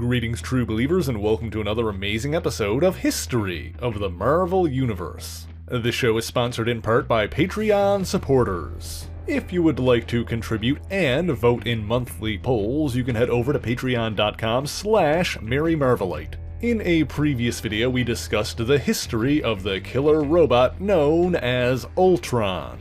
Greetings, true believers, and welcome to another amazing episode of History of the Marvel Universe. This show is sponsored in part by Patreon supporters. If you would like to contribute and vote in monthly polls, you can head over to patreon.com/MaryMarvelite. In a previous video, we discussed the history of the killer robot known as Ultron.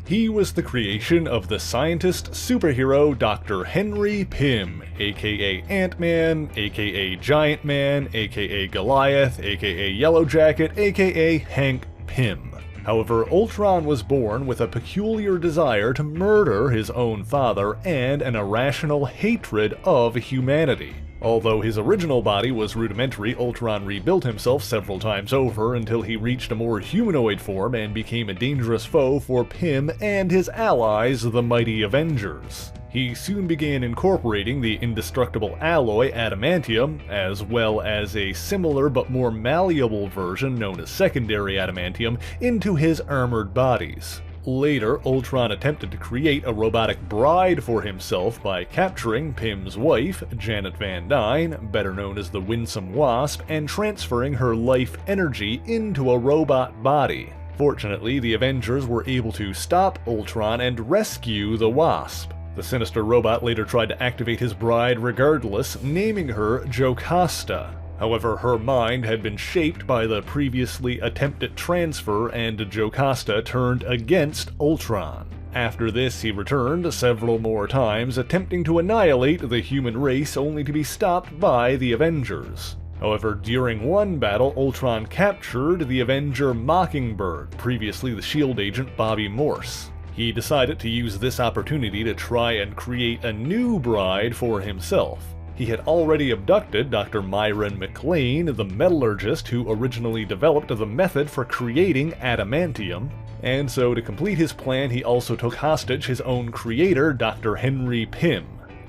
He was the creation of the scientist superhero Dr. Henry Pym, aka Ant-Man, aka Giant Man, aka Goliath, aka Yellow Jacket, aka Hank Pym. However, Ultron was born with a peculiar desire to murder his own father and an irrational hatred of humanity. Although his original body was rudimentary, Ultron rebuilt himself several times over until he reached a more humanoid form and became a dangerous foe for Pym and his allies, the mighty Avengers. He soon began incorporating the indestructible alloy Adamantium, as well as a similar but more malleable version known as secondary Adamantium, into his armored bodies. Later, Ultron attempted to create a robotic bride for himself by capturing Pym's wife, Janet Van Dyne, better known as the Winsome Wasp, and transferring her life energy into a robot body. Fortunately, the Avengers were able to stop Ultron and rescue the Wasp. The sinister robot later tried to activate his bride regardless, naming her Jocasta. However, her mind had been shaped by the previously attempted transfer, and Jocasta turned against Ultron. After this, he returned several more times, attempting to annihilate the human race only to be stopped by the Avengers. However, during one battle, Ultron captured the Avenger Mockingbird, previously the SHIELD agent Bobby Morse. He decided to use this opportunity to try and create a new bride for himself. He had already abducted Dr. Myron McLean, the metallurgist who originally developed the method for creating adamantium, and so to complete his plan he also took hostage his own creator, Dr. Henry Pym.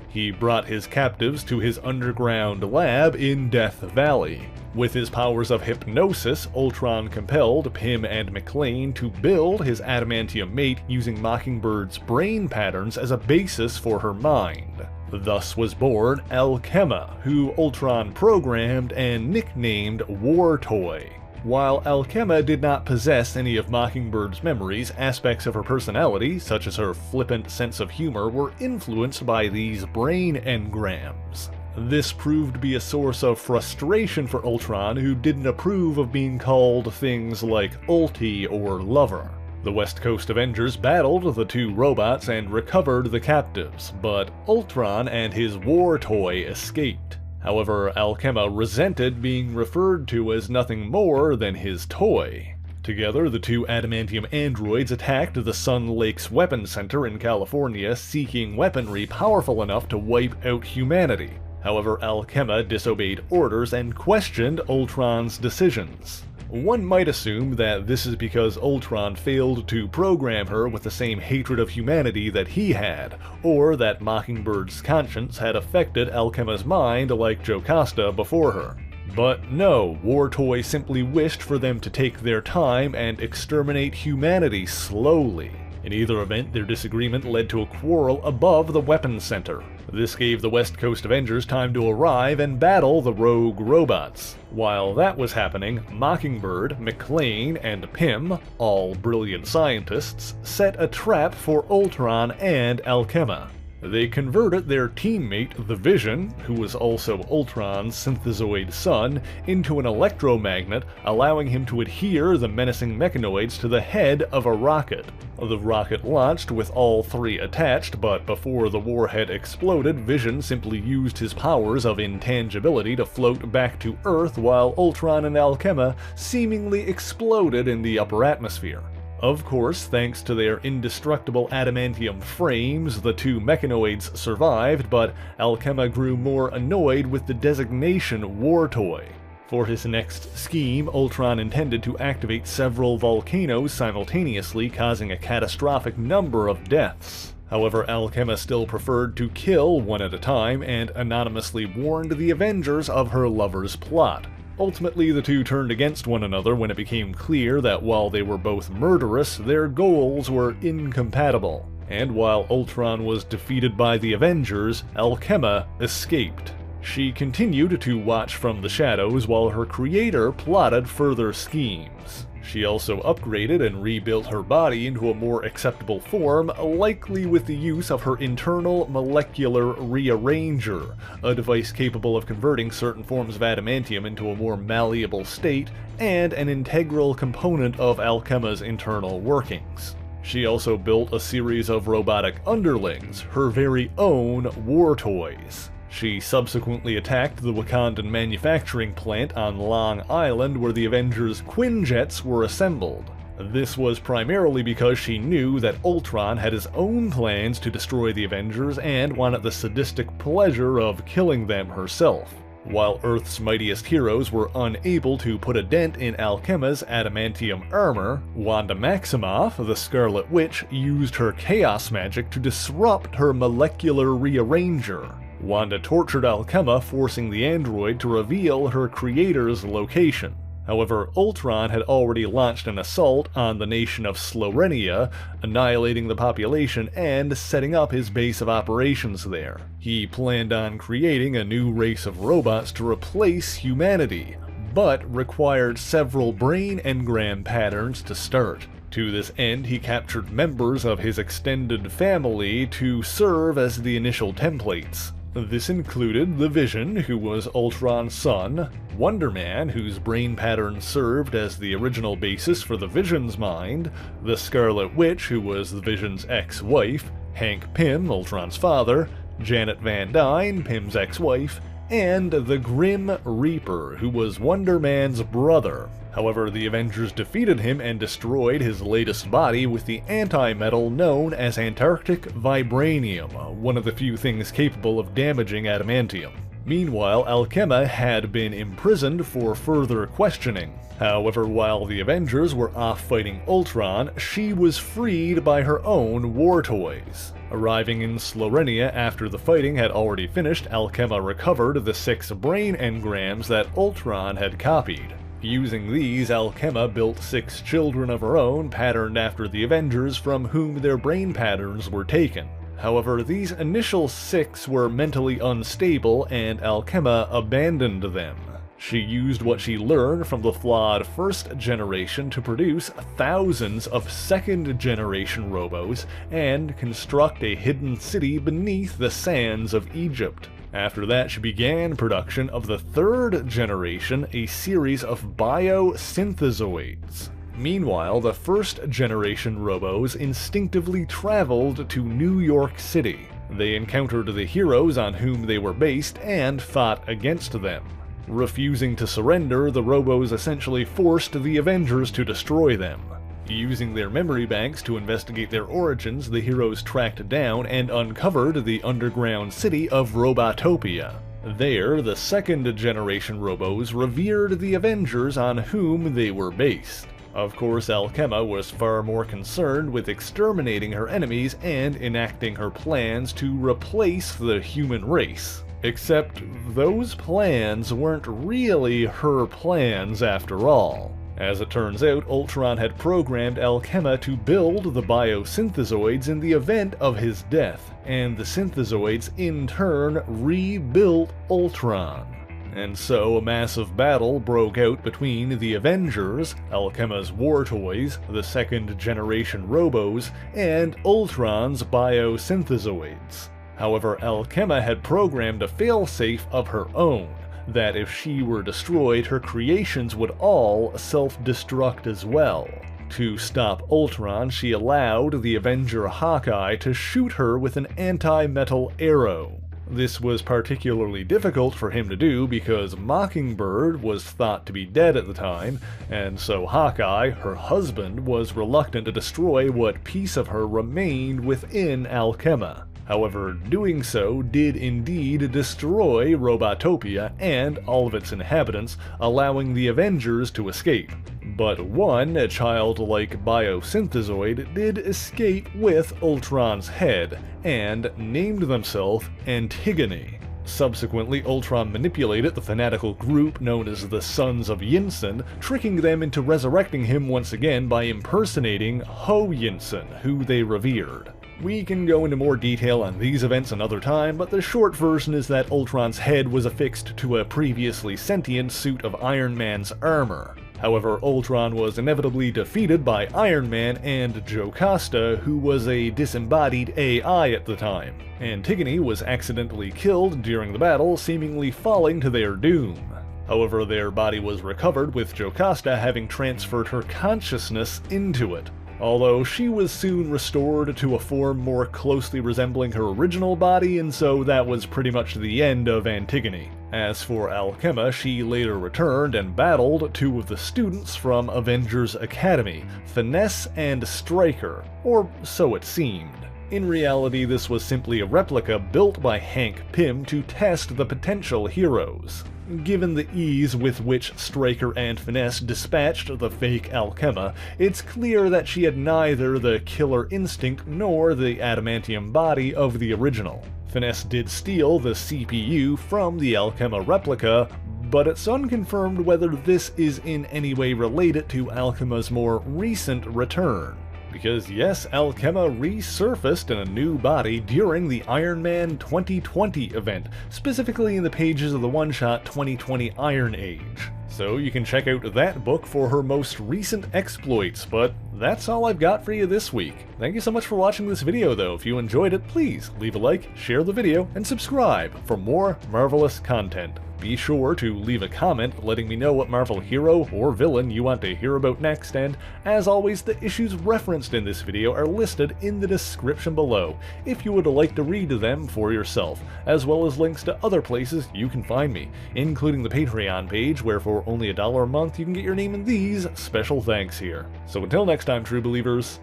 He brought his captives to his underground lab in Death Valley. With his powers of hypnosis, Ultron compelled Pym and McLean to build his adamantium mate using Mockingbird's brain patterns as a basis for her mind. Thus was born Alkhema, who Ultron programmed and nicknamed War Toy. While Alkhema did not possess any of Mockingbird's memories, aspects of her personality, such as her flippant sense of humor, were influenced by these brain engrams. This proved to be a source of frustration for Ultron, who didn't approve of being called things like Ulti or Lover. The West Coast Avengers battled the two robots and recovered the captives, but Ultron and his War Toy escaped. However, Alkhema resented being referred to as nothing more than his toy. Together, the two adamantium androids attacked the Sun Lakes Weapons Center in California, seeking weaponry powerful enough to wipe out humanity. However, Alkhema disobeyed orders and questioned Ultron's decisions. One might assume that this is because Ultron failed to program her with the same hatred of humanity that he had, or that Mockingbird's conscience had affected Alkhema's mind like Jocasta before her. But no, War Toy simply wished for them to take their time and exterminate humanity slowly. In either event, their disagreement led to a quarrel above the weapons center. This gave the West Coast Avengers time to arrive and battle the rogue robots. While that was happening, Mockingbird, McLean, and Pym, all brilliant scientists, set a trap for Ultron and Alkhema. They converted their teammate, the Vision, who was also Ultron's synthezoid son, into an electromagnet, allowing him to adhere the menacing mechanoids to the head of a rocket. The rocket launched with all three attached, but before the warhead exploded, Vision simply used his powers of intangibility to float back to Earth, while Ultron and Alkhema seemingly exploded in the upper atmosphere. Of course, thanks to their indestructible adamantium frames, the two mechanoids survived, but Alkhema grew more annoyed with the designation War Toy. For his next scheme, Ultron intended to activate several volcanoes simultaneously, causing a catastrophic number of deaths. However, Alkhema still preferred to kill one at a time and anonymously warned the Avengers of her lover's plot. Ultimately, the two turned against one another when it became clear that while they were both murderous, their goals were incompatible. And while Ultron was defeated by the Avengers, Alkhema escaped. She continued to watch from the shadows while her creator plotted further schemes. She also upgraded and rebuilt her body into a more acceptable form, likely with the use of her internal molecular rearranger, a device capable of converting certain forms of adamantium into a more malleable state, and an integral component of Alkhema's internal workings. She also built a series of robotic underlings, her very own war toys. She subsequently attacked the Wakandan manufacturing plant on Long Island where the Avengers' Quinjets were assembled. This was primarily because she knew that Ultron had his own plans to destroy the Avengers and wanted the sadistic pleasure of killing them herself. While Earth's mightiest heroes were unable to put a dent in Alkhema's adamantium armor, Wanda Maximoff, the Scarlet Witch, used her chaos magic to disrupt her molecular rearranger. Wanda tortured Alkhema, forcing the android to reveal her creator's location. However, Ultron had already launched an assault on the nation of Slorenia, annihilating the population and setting up his base of operations there. He planned on creating a new race of robots to replace humanity, but required several brain engram patterns to start. To this end, he captured members of his extended family to serve as the initial templates. This included the Vision, who was Ultron's son, Wonder Man, whose brain pattern served as the original basis for the Vision's mind, the Scarlet Witch, who was the Vision's ex-wife, Hank Pym, Ultron's father, Janet Van Dyne, Pym's ex-wife, and the Grim Reaper, who was Wonder Man's brother. However, the Avengers defeated him and destroyed his latest body with the anti-metal known as Antarctic Vibranium, one of the few things capable of damaging adamantium. Meanwhile, Alkhema had been imprisoned for further questioning. However, while the Avengers were off fighting Ultron, she was freed by her own war toys. Arriving in Slorenia after the fighting had already finished, Alkhema recovered the 6 brain engrams that Ultron had copied. Using these, Alkhema built 6 children of her own, patterned after the Avengers from whom their brain patterns were taken. However, these initial 6 were mentally unstable, and Alkhema abandoned them. She used what she learned from the flawed first generation to produce thousands of second generation robos and construct a hidden city beneath the sands of Egypt. After that, she began production of the third generation, a series of biosynthezoids. Meanwhile, the first generation robos instinctively traveled to New York City. They encountered the heroes on whom they were based and fought against them. Refusing to surrender, the robos essentially forced the Avengers to destroy them. Using their memory banks to investigate their origins, the heroes tracked down and uncovered the underground city of Robotopia. There, the second generation robos revered the Avengers on whom they were based. Of course, Alkhema was far more concerned with exterminating her enemies and enacting her plans to replace the human race. Except those plans weren't really her plans after all. As it turns out, Ultron had programmed Alkhema to build the biosynthezoids in the event of his death, and the synthezoids in turn rebuilt Ultron. And so a massive battle broke out between the Avengers, Alkhema's war toys, the second generation robos, and Ultron's biosynthezoids. However, Alkhema had programmed a failsafe of her own, that if she were destroyed, her creations would all self-destruct as well. To stop Ultron, she allowed the Avenger Hawkeye to shoot her with an anti-metal arrow. This was particularly difficult for him to do because Mockingbird was thought to be dead at the time, and so Hawkeye, her husband, was reluctant to destroy what piece of her remained within Alkhema. However, doing so did indeed destroy Robotopia and all of its inhabitants, allowing the Avengers to escape. But one, a childlike biosynthezoid, did escape with Ultron's head, and named themselves Antigone. Subsequently, Ultron manipulated the fanatical group known as the Sons of Yinsen, tricking them into resurrecting him once again by impersonating Ho Yinsen, who they revered. We can go into more detail on these events another time, but the short version is that Ultron's head was affixed to a previously sentient suit of Iron Man's armor. However, Ultron was inevitably defeated by Iron Man and Jocasta, who was a disembodied AI at the time. Antigone was accidentally killed during the battle, seemingly falling to their doom. However, their body was recovered, with Jocasta having transferred her consciousness into it. Although she was soon restored to a form more closely resembling her original body, and so that was pretty much the end of Antigone. As for Alkhema, she later returned and battled two of the students from Avengers Academy, Finesse and Stryker, or so it seemed. In reality, this was simply a replica built by Hank Pym to test the potential heroes. Given the ease with which Stryker and Finesse dispatched the fake Alkhema, it's clear that she had neither the killer instinct nor the adamantium body of the original. Finesse did steal the CPU from the Alkhema replica, but it's unconfirmed whether this is in any way related to Alkhema's more recent return. Because yes, Alkhema resurfaced in a new body during the Iron Man 2020 event, specifically in the pages of the one-shot 2020 Iron Age. So you can check out that book for her most recent exploits, but that's all I've got for you this week. Thank you so much for watching this video though. If you enjoyed it, please leave a like, share the video, and subscribe for more marvelous content. Be sure to leave a comment letting me know what Marvel hero or villain you want to hear about next, and as always, the issues referenced in this video are listed in the description below if you would like to read them for yourself, as well as links to other places you can find me, including the Patreon page where for only $1 a month you can get your name in these special thanks here. So until next time, true believers,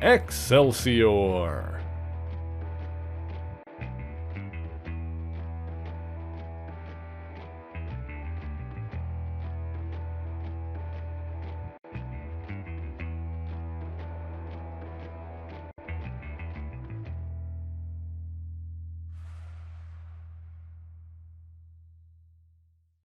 Excelsior!